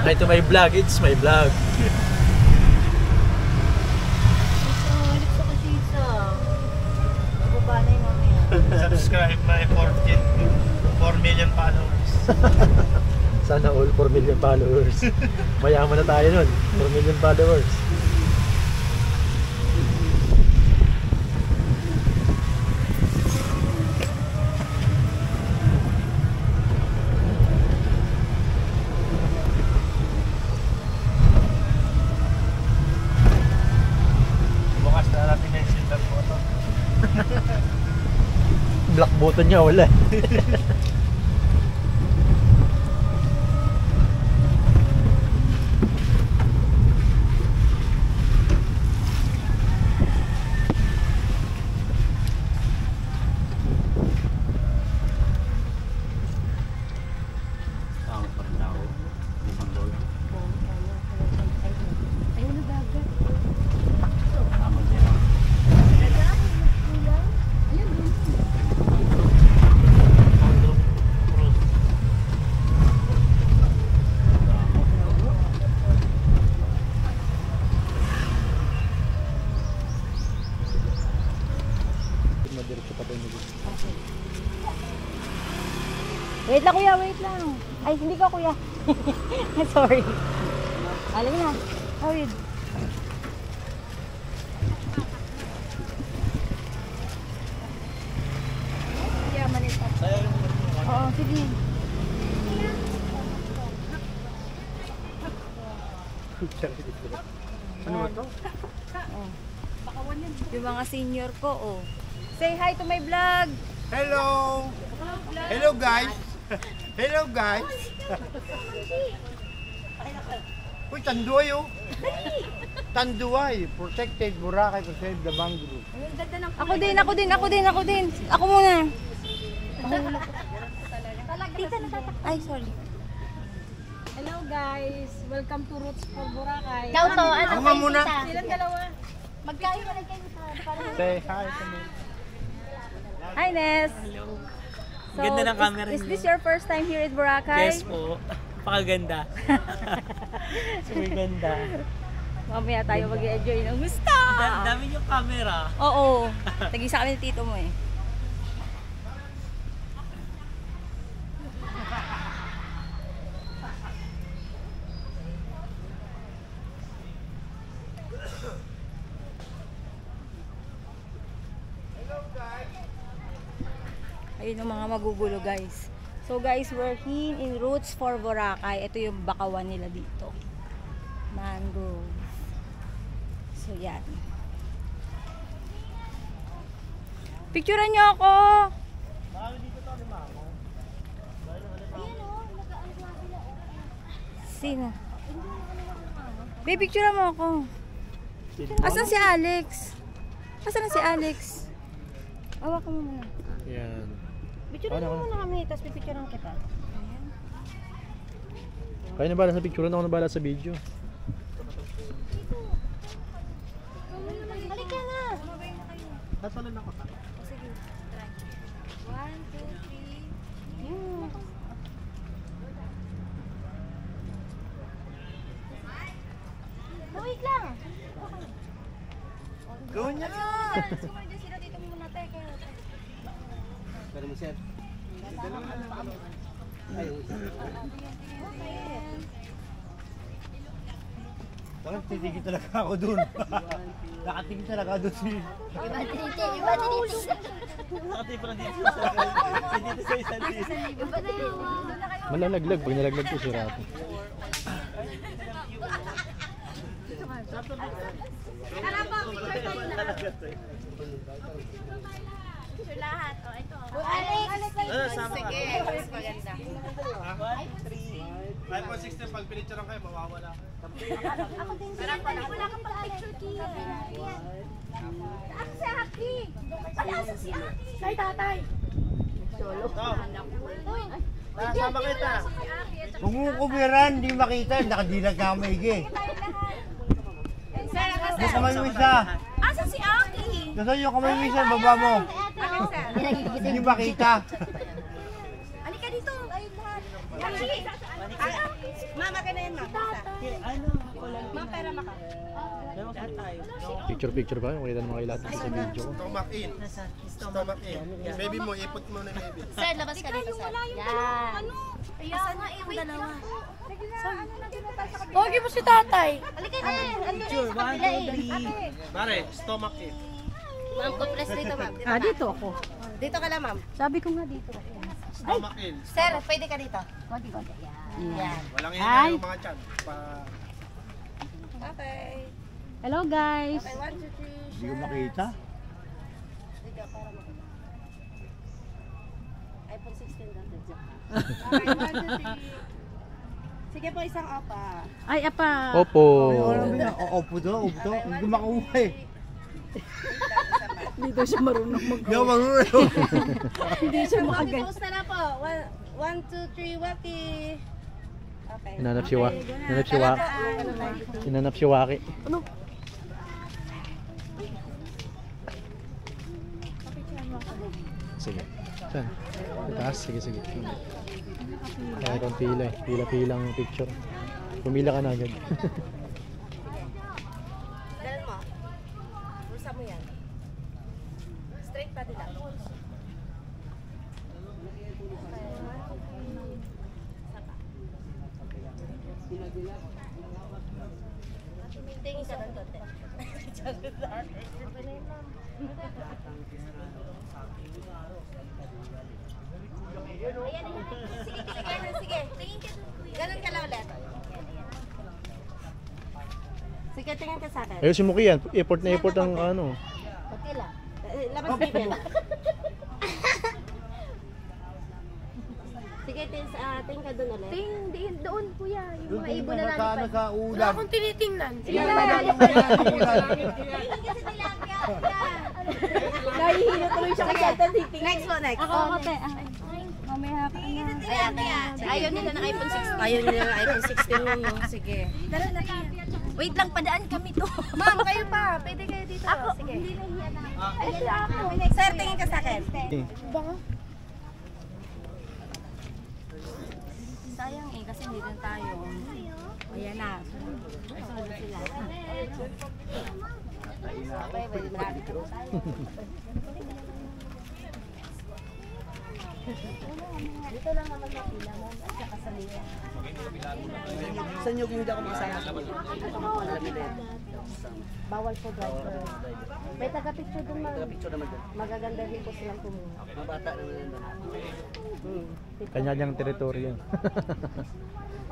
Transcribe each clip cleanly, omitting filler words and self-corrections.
Hi to my vlog, it's my vlog. Subscribe my 4 million followers. Sana all 4 million followers. Mayaman na tayo nun. 4 million followers. Bukas na natin na yung silver photo. Black button niya wala. Wait lang kuya, wait lang. Ay, hindi ka kuya. Sorry. Alam na. Hawid. Yeah, manita. Oo, sige. Ano ba ito? Yung mga senior ko, oh. Say hi to my vlog. Hello! Hello guys! Hello guys! Uy, Tanduay oh! Tanduay! Protected Boracay to save the mangrove. Ako din. Ako muna. Ay, sorry. Hello guys! Welcome to Roots for Boracay. Ikaw to, ano Ako nga muna! Silang dalawa. Magkain ka lang kayo sa... Say hi to me. Hi, Ness! Hello. So, Ganda ng camera is niyo. this your first time here at Boracay? Yes po. Pakaganda. Super ganda. Mamaya tayo mag-enjoy ng gusto! Dami yung camera. Oo. Tag-isa kami ni tito mo eh. Ayun yung mga magugulo guys. So guys, we're here in Roots for Boracay. Ito yung bakawan nila dito. Mangrove. So yan. Picturean nyo ako! Sino? Babe, picturean mo ako. Asan si Alex? Asan na si Alex? Awa ka mo muna. Yan. Picturean mo muna kami, tapos pipicturean kita. Kayo na bala sa picture, ako na bala sa video. Halika na! Nasalan ako ta. Sige, try. 1, 2, 3. Wait lang! Gawin niya! Sino dito muna tayo? Pero mo sir. Parang titigil talaga ako dun. Nakatingin talaga dun si... Iba dito. Nakati pa lang dito sa dito sa isang dito. Malalaglag, pag nalaglag ko sira ako. Picture lahat. O, ito. Alex! Sama ka. Sige, mas maganda. 5.16 pag pinicturean kayo, mawawala. Ako din. Wala kang pag-picture kaya. Ako si Aki. Asan si Aki? Kay tatay. Solo. Nasama kita. Kung kukubiran, hindi makita, nakadilag ka maigi. Yung kamay mo isa. Asan si Aki? Nasaan yung kamay mo isa, baba mo. Hindi makita. Halika dito. Ay, lahat. Aki. Mama ka na yan, ma'am. Ano? Ako lang. Ma'am, pera maka. Lahat tayo. Picture ba? Makita naman kayo lahat sa video ko. Stomach in. Stomach in. Baby mo, ipot mo na baby. Sir, labas ka dito, sir. Yan. Ayan nga, wait dalawa. Huwag mo si tatay. Halika na. Picture, 1, 2, 3. Pare, stomach in. Ma'am, compress dito, ma'am. Ah, dito ako. Dito ka lang, ma'am. Sabi ko nga dito ako. Stomach in. Sir, pwede ka dito. Konti-konti. Yan. Yan. Walang ingay yung mga chan. Okay. Hello guys. Okay, 1, 2, 3. Hindi ko makita. Dito, para makita. iPhone 16 dati dyan. Okay, 1, 2, 3. Sige po, isang apa. Ay, apa. Opo. Opo daw, opo daw. Hindi ko makuha eh. Hindi daw siya marunong mag Hindi ako marunong. Hindi siya Waki, makagal. post na po. 1, 2, 3, waki. Okay. Hinanap si Waki. Hinanap si Waki. Sige. Saan? Itaas? Sige. Kaya kong pila eh. Pila-pilang picture. Pumila ka na agad. Dahil mo. Bulsa mo yan. Straight pa din lang. Tingin ka ng konti. Ayan, sige. Tingin ka. Ganun ka lang ulit. Sige, tingin ka sa akin. Ayusin mo yan. Effort na effort ang ano. Okay lang. Labas bibig. Sige, tingin ka doon ulit. Tingin doon kuya. Yung mga ibon na Sa ano lalipad. sa ulan. tinitingnan. Sige, tingin kasi tilapia. Nahihilo tuloy siya kasi ito titingin. Next po, next. Ako, ate. Mamaya ka na. Tilapia. Ayaw nila ng iPhone 16. Ayaw nila ng iPhone 16 nun, no? Sige. Tara na. Wait lang, padaan kami to. Ma'am, kayo pa. Pwede kayo dito. Ako, Sige. hindi nahiya na. Ay, ako. Sir, tingin ka sa akin. Sayang eh, kasi hindi din tayo. Ayan na. Ay, sunod na sila. Okay, pwede marami ka tayo. Dito lang naman napila mo at saka sa liya. Saan nyo kung hindi ako makasama sa Bawal po driver. May taga-picture doon, ma'am. picture naman doon? Magaganda rin po silang kumuha. Mabata naman doon. Kanya-kanyang teritoryo.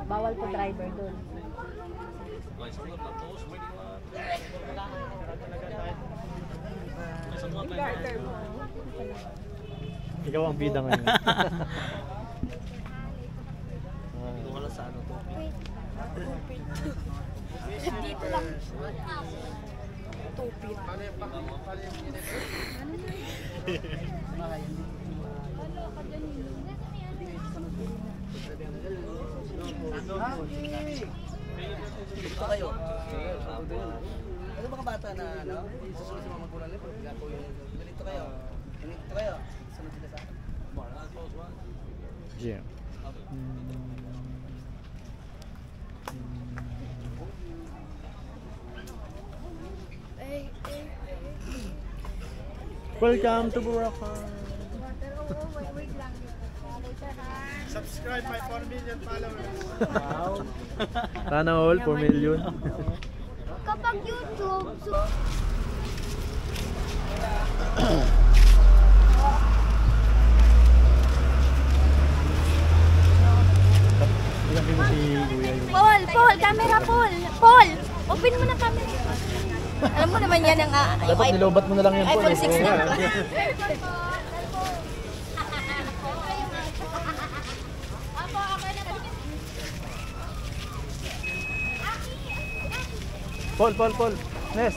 Bawal po driver doon. Ikaw ang bida ngayon. Dito ka lang sa ano to. Dito lang. Dito kayo. Ano mga bata na ano? Susunod sa mga magulang nila. Gago yung dito kayo. Dito kayo. Sunod sila sa akin. Yeah. Welcome to Boracay. Subscribe my 4 million followers. Wow. Sana all 4 million. Kapag YouTube, Ilang kilo si Kuya yung... Paul, camera Paul, open mo na camera. Alam mo naman yan ang Dapat nilobat mo na lang yan po. iPhone 6 na. Paul. Nes.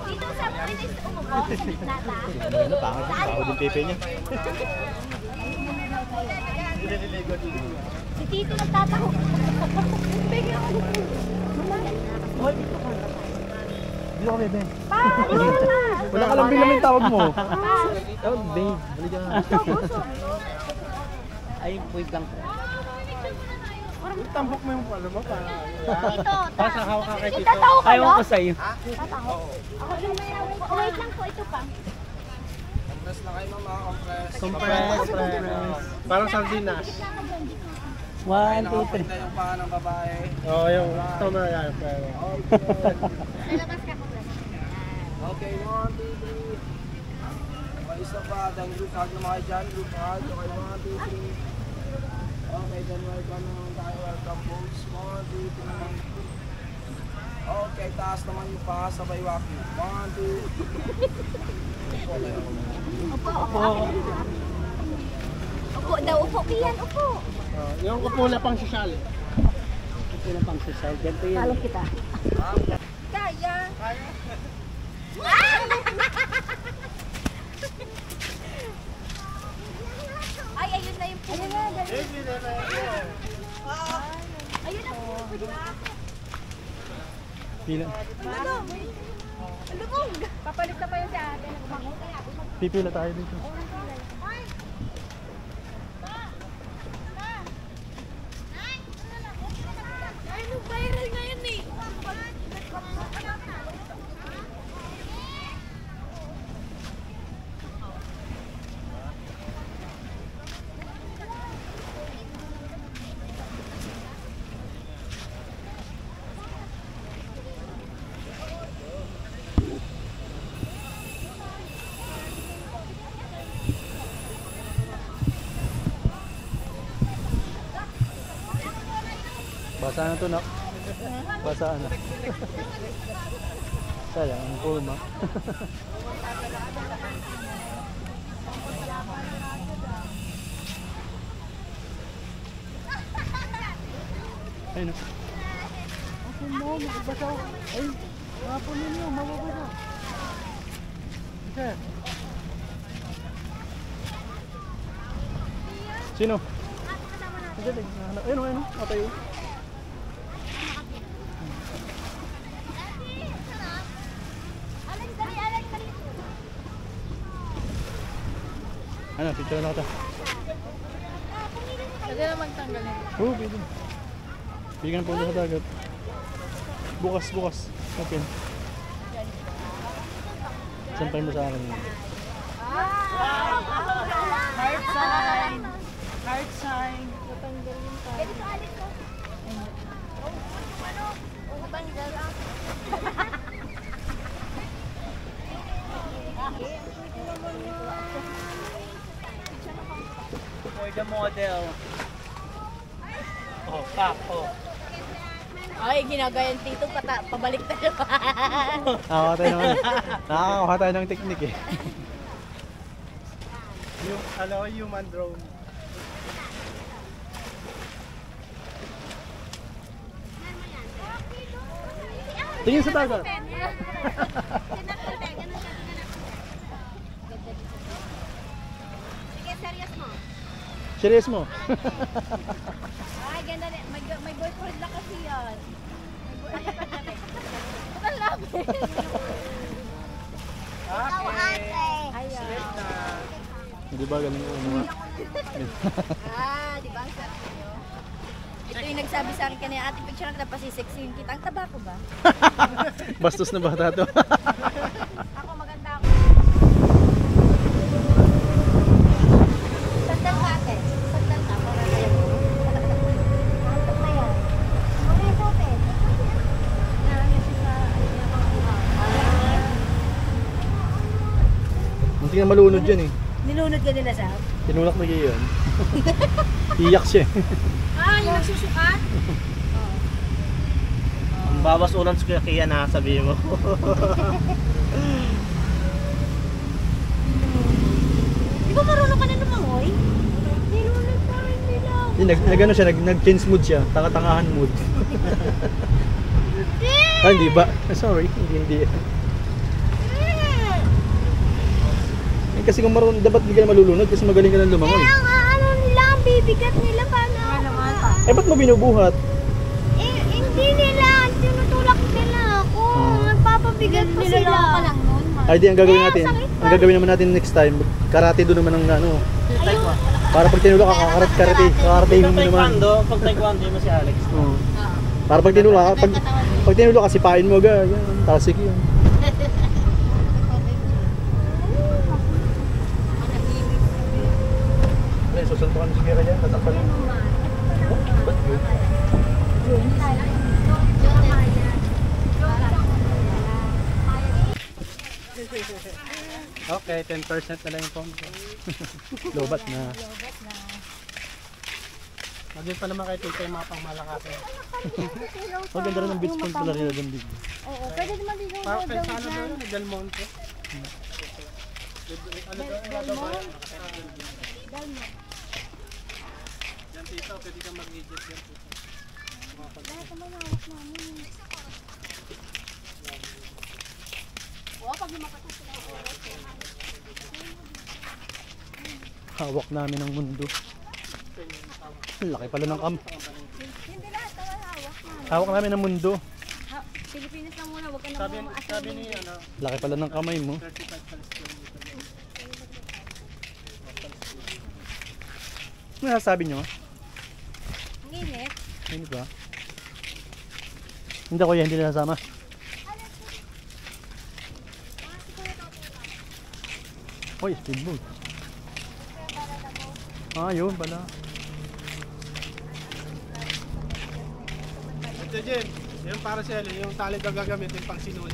Dito sa pwede umupo. Tata. Ano, pangit yung tao din pepe niya. Si Tito nagtataho. Dito ka, bebe. Paano na? Wala ka lang bilang yung tawag mo. Tawag, babe. Halika na. Ay, point lang po. Tambok mo yung pala mo para. Ito, Basta hawak ka kay Tito. itatawa ka, Ayaw no? ko sa'yo. Tatawa. Ako yung may wait lang po, ito pa. Compress lang kayo mga compress. Compress. Parang sardinas. 1, 2, 3. Yung paa ng babae. Oo, yung ito na yan. Lalabas ka ko. Okay, 1, 2, 3. Isa pa, then group hug naman kayo dyan. Group hug. Okay, 1, 2, 3. Okay, then welcome naman tayo. Welcome folks. 1, 2, 3. Okay, taas naman yung paa. Sabay walking. 1, 2. Upo, upo. Upo daw, upo. Kian, upo. Yung kupula pang sosyal. Ito na pang social. Ganito yun. Talong kita. Kaya. Ay, ayun na yung puno. Ayun na, ayun na po. Pila. Papalit na pa yun si ate. Pipila tayo dito. Ano, viral ngayon eh. Basa na to, nak. Basa na. Sayang, ang kulma. Ayun na. Sino? Ayun, ayun. Atayo. Alex, dali, Alex, dali. Ano, picture na kita. Pwede na magtanggal nito. Oo, pwede. Bigyan ng punta sa dagat. Bukas, bukas. Open. Sampay mo sa akin. Heart sign. Heart sign. Pwede ka, Alex, ko. Tanggal ah. For the model. Oh, pak, oh. Ay, ginagayan tito, pabalik tayo. Nakakawa tayo naman. Nakakakuha tayo ng technique eh. Yung, human drone. Tingin sa dagat. Sige, serious mo. Serious mo. Ay, ganda rin. May boyfriend na kasi yan. May boyfriend na. Ang lapit. Ayaw. Di ba galing ko mga? Di ba? Ang sarap nyo? Ito yung nagsabi sa akin kanina, ate picture na pasisexyin kita. Ang taba ko ba? Bastos na bata to. Ako maganda ako. Sandal ka ate. Sandal ka. Para kayo. Antok na yan. Okay, sote. Muntik na malunod yan eh. Nilunod ka nila sa Tinulak na yun. Iyak siya. yung nagsusukat? Ang bawas ulan sa kaya na sabihin mo. Di ba marunong ka na lumangoy? Nilunod pa rin nila. Nag-ano siya, nag-change mood siya. Tanga-tangahan mood. Ah, hindi ba? Sorry, hindi. Eh, kasi kung marunong, dapat hindi ka na malulunod kasi magaling ka na lumangoy. Kaya nga, ano nila, ang bibigat nila paano? Eh, ba't mo binubuhat? Eh, hindi nila, tinutulak nila ako. Nagpapabigat pa sila. Niloloko ka lang nun. Ay, di, ang gagawin Eh, natin. sakit Ang gagawin naman natin next time, karate doon naman ang ano. Ayun, Para pag tinulak ka, kakarating mo naman. Pag taekwondo mo si Alex. Oo. Para pag tinulak ka, pag tinulak ka, sipain mo agad. Yan, tasik yun. Ay, susuntukan mo si Kira dyan, tatakpan mo. Ba't yun? Okay, 10% na lang yung phone ko. Lobat na. Maging pa naman kayo tito yung mga pangmalakasan. Ang ganda rin ng beach pond pala rin doon dito. Oo, pwede naman dito Para daw kay sa ano dyan. doon, Del Monte. Ano doon, Delmont. yan tito, pwede kang mag-legit yan tito. Lahat naman hawak namin. Hawak namin ng mundo. Ang laki pala ng Hindi lahat naman hawak namin. hawak namin ng mundo. Pilipinas lang muna, huwag ka Sabi, nang sabi ni ano, Laki pala ng kamay mo. 35 Palestine. Ano nasasabi nyo? Ang init. Hindi ba? Hindi ko yan, hindi na nasama. Hoy, speedboat. Ah, yun pala. Ito Jen, yung para sa yung tali daw gagamitin pang sinuli.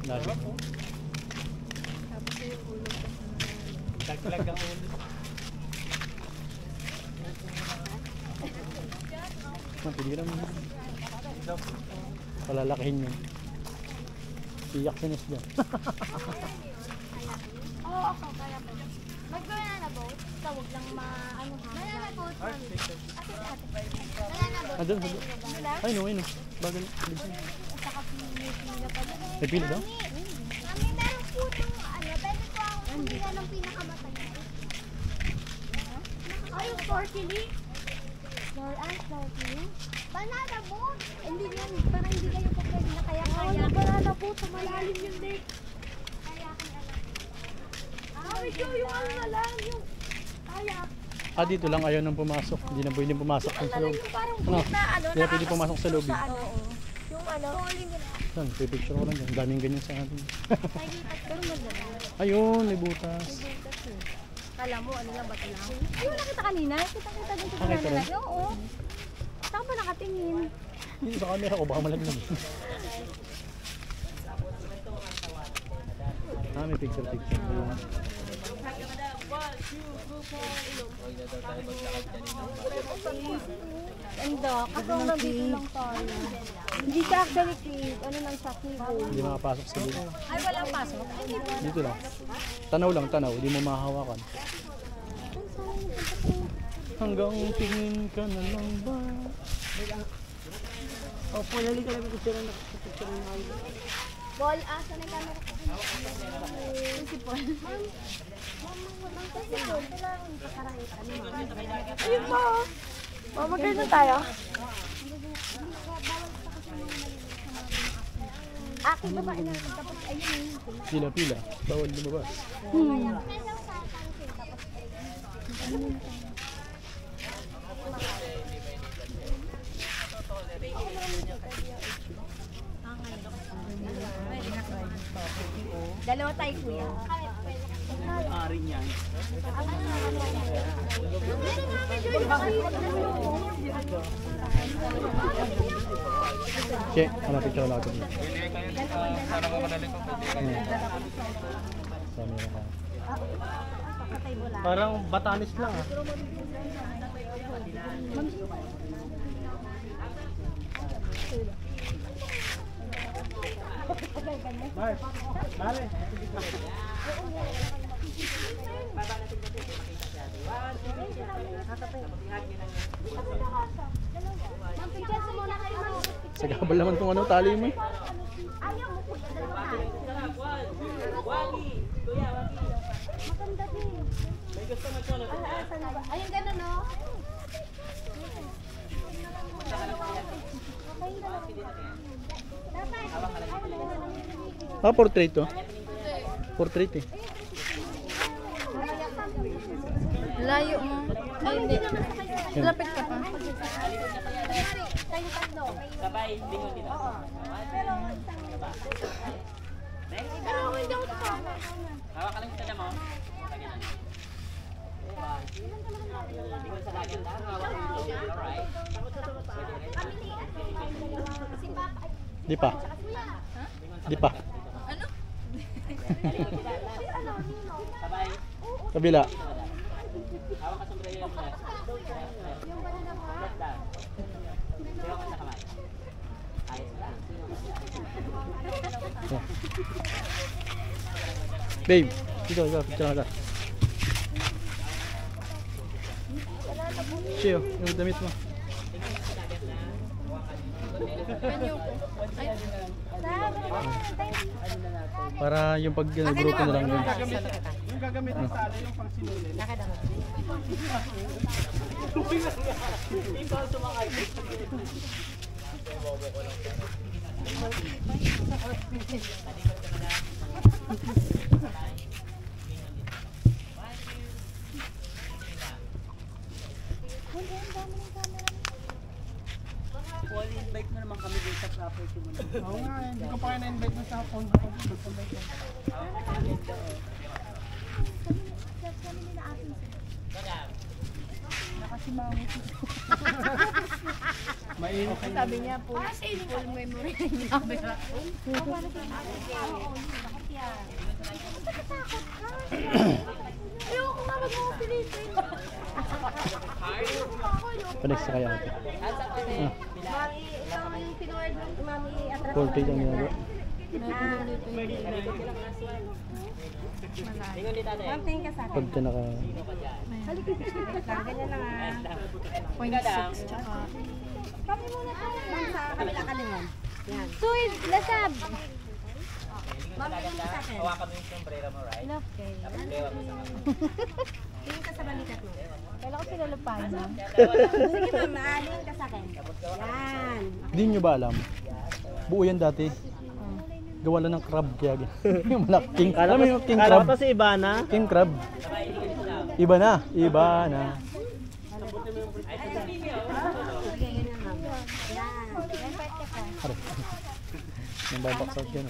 Lagi. Taglag ang ulo. Pwede ka naman. Palalakihin yun. Iyak si Nes dyan. Oo, ako. Kaya po. Mag-banana boat. Tawag lang ano ha. Banana boat. Ate si ate. Banana boat. Ah, doon. Ay no. Bagal. Saka pila pa doon. May pila daw? Mami, meron po itong ano. Pwede po ako pumila ng pinakamatay. Ay, yung snorkeling? Snorkeling? Banana boat. Hindi yan. Para hindi kayo po pwede na kaya-kaya. Banana boat. Malalim yung lake. Kaya-kaya lang. Yung ano na lang. Yung kayak. Ah, dito lang ayaw nang pumasok. Hindi na pwedeng pumasok sa loob. Parang Ano? na ano. Hindi na pwedeng pumasok sa loob. Oo. Yung ano. Saan? Pipicture ko lang dyan. Daming ganyan sa atin. Pero maganda. Ayun, may butas. Kala mo, ano lang, bato lang. Yung nakita kanina, kita-kita din sa Ah, kita banana. Oo. Saan pa nakatingin? Hindi sa camera ko, baka malaglag. Ah, may picture. Ganda, kasi nandito lang tayo. Hindi siya actually cave. Ano lang siya, cave. Hindi makapasok sa loob. Ay, walang pasok. Dito lang. Tanaw lang, tanaw. Hindi mo mahahawakan. Hanggang tingin ka na lang ba? Opo, lali ka lang picture na picture na ako. Ball, asa na yung camera ko? Si Paul. Ma'am, si Paul. Kailangan pakarangita ni Ma'am. Ayun po. Oh, maganda tayo. Aki, babae na. Tapos ayun. Pila. Bawal lumabas. Dalawa tayo, kuya. Ari niyan. Che, ano picture lang ako dito. Parang Batanes lang ah. Mare. Ma'am, picture mo muna kayo, ma'am. Sa gabal naman kung ano tali mo. Ayaw mo po. Dalawa tayo. Maganda din. Ayun, gano'n, no? Okay, dalawa. Dapat. Ah, portrait to. Portrait eh. Layo mo. Ay, hindi. Yan. Lapit ka pa. Di pa. Di pa. Ano? Kabila. Babe, dito, picture ka. Siyo, yung damit mo. Para yung pag grupo na lang yun. Yung gagamitin sa alay yung pang sinulit. invite mo naman kami dito sa property mo. Oo nga, hindi ko pa kayo na-invite mo sa phone. Mainit. Sabi niya po, full memory niya. Ayoko nga mag-offer dito. Panext sa kaya ate. Mami, ikaw yung pinuward mo, mami, atras. Portrait ang ginagawa. Tingin ka sa akin. Pagka naka... Ganyan lang ah. 0.6 tsaka. Kami muna tayo. Ma'am, sa kabila ka naman. Yan. Suid, lasab. Ma'am, tingin ka sa akin. Hawakan mo yung sombrero mo, right? Love kayo. Tapos lewa mo sa kamay. Tingin ka sa balikat mo. Kailan ko sinalupahan, ma'am? Sige ma'am, maaling ka sa akin. Yan. Hindi nyo ba alam? Buo yan dati. Gawa lang ng crab kaya yung malaki. King, alam mo yung king crab? Kala ko si Ivana. King crab. Iba na. Iba na. Sige, ganyan ma'am. Yan. Yan part ka pa. Aray. Yung babaks out yan.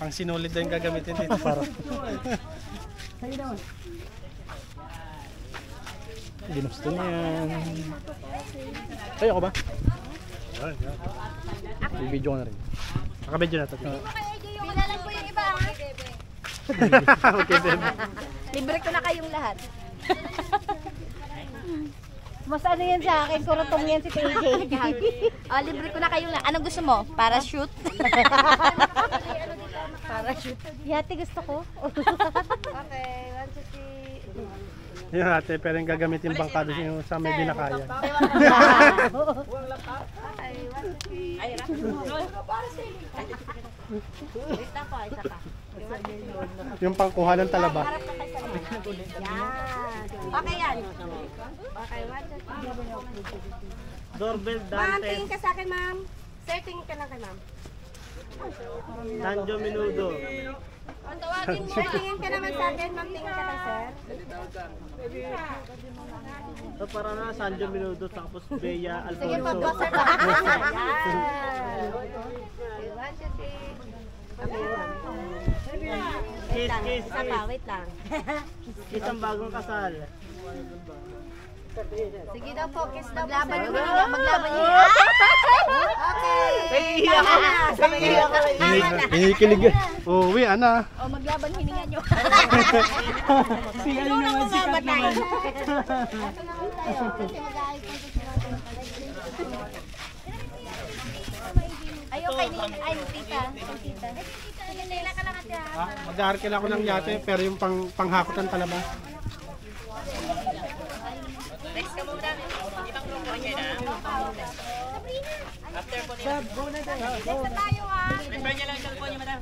Pang sinulit na yung gagamitin dito. Para. Ginusto niya yan. Kayo ako ba? I-video ko na rin. Nakabedyo na ito. Pila lang po yung iba. Okay, then. Libre ko na kayong lahat. Mas ano yan sa akin, kurutong yan si TJ. Libre ko na kayong lahat. Anong gusto mo? Parachute? Parachute. Yati gusto ko. Okay, 1, 2, 3. Yung ate, pero yung gagamitin bangkado yung sa may binakayan. Isa pa. Yung pangkuha ng talaba. Yan. Okay yan. Okay, 1, 2, 3. Doorbell Ma'am, Dante. tingin ka sa akin, ma'am. Sir, tingin ka lang kay ma'am. Sanjo Minudo. Sir, tingin ka naman sa akin, ma'am. Tingin ka kay sir. So para na Sanjo Minudo tapos Bea Sige, Alfonso. pag-buzzer pa. Yan. 1, 2, 3. Okay, Kiss, lang. kiss, Isa pa, wait lang. Isang bagong kasal. Sige daw po, kiss daw. Maglaban yung hininga. Maglaban yung hininga. Okay. Tama na. Inikilig. Uwi, ana. O, maglaban yung hininga nyo. Si ano naman sikat naman. Ayaw kay tita. Nila ka lang ate. Mag-aarkil ako ng yate, pero yung panghakot ng talaba. Next ka muna. Ibang room ko niya na. After po nila. Next na tayo ha. Prepare niya lang yung cellphone niya, madam.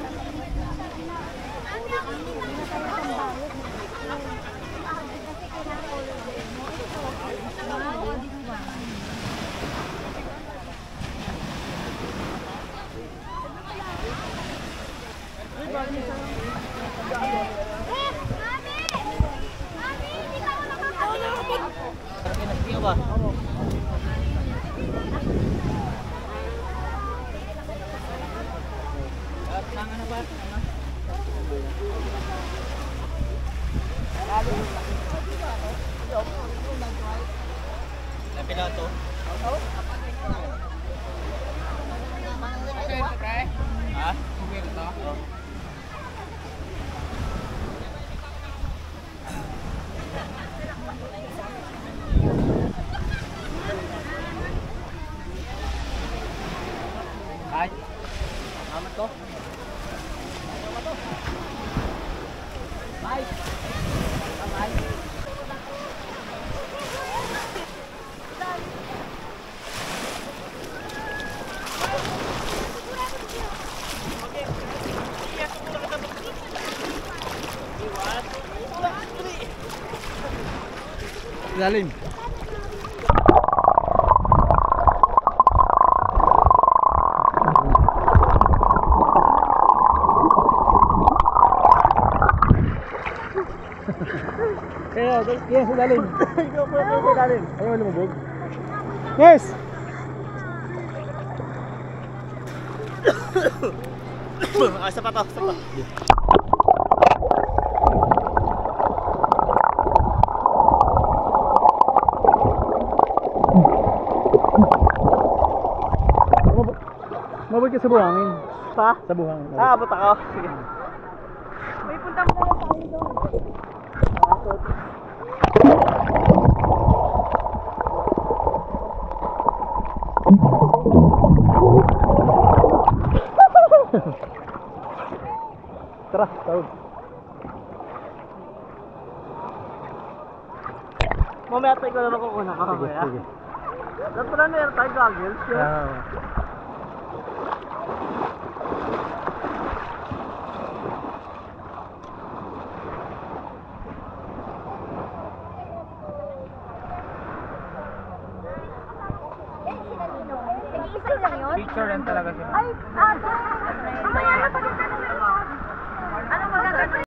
Lalim. Yes, sa lalim. Ikaw po sa lalim. Ayaw lumubog. Yes! Isa pa to, isa pa. Mabot ka sa buhangin. Pa? Sa buhangin. Ah, abot ako. Sige. May punta mo na lang tayo doon. Tara, tawag. Mamaya tayo ko na makukuha ka. Sige, sige. Dapat pala meron tayo goggles. Nag-iisa lang yun? Picture lang talaga sila. Ay, ate. Mamaya na pag-isa na. Ano magaganda?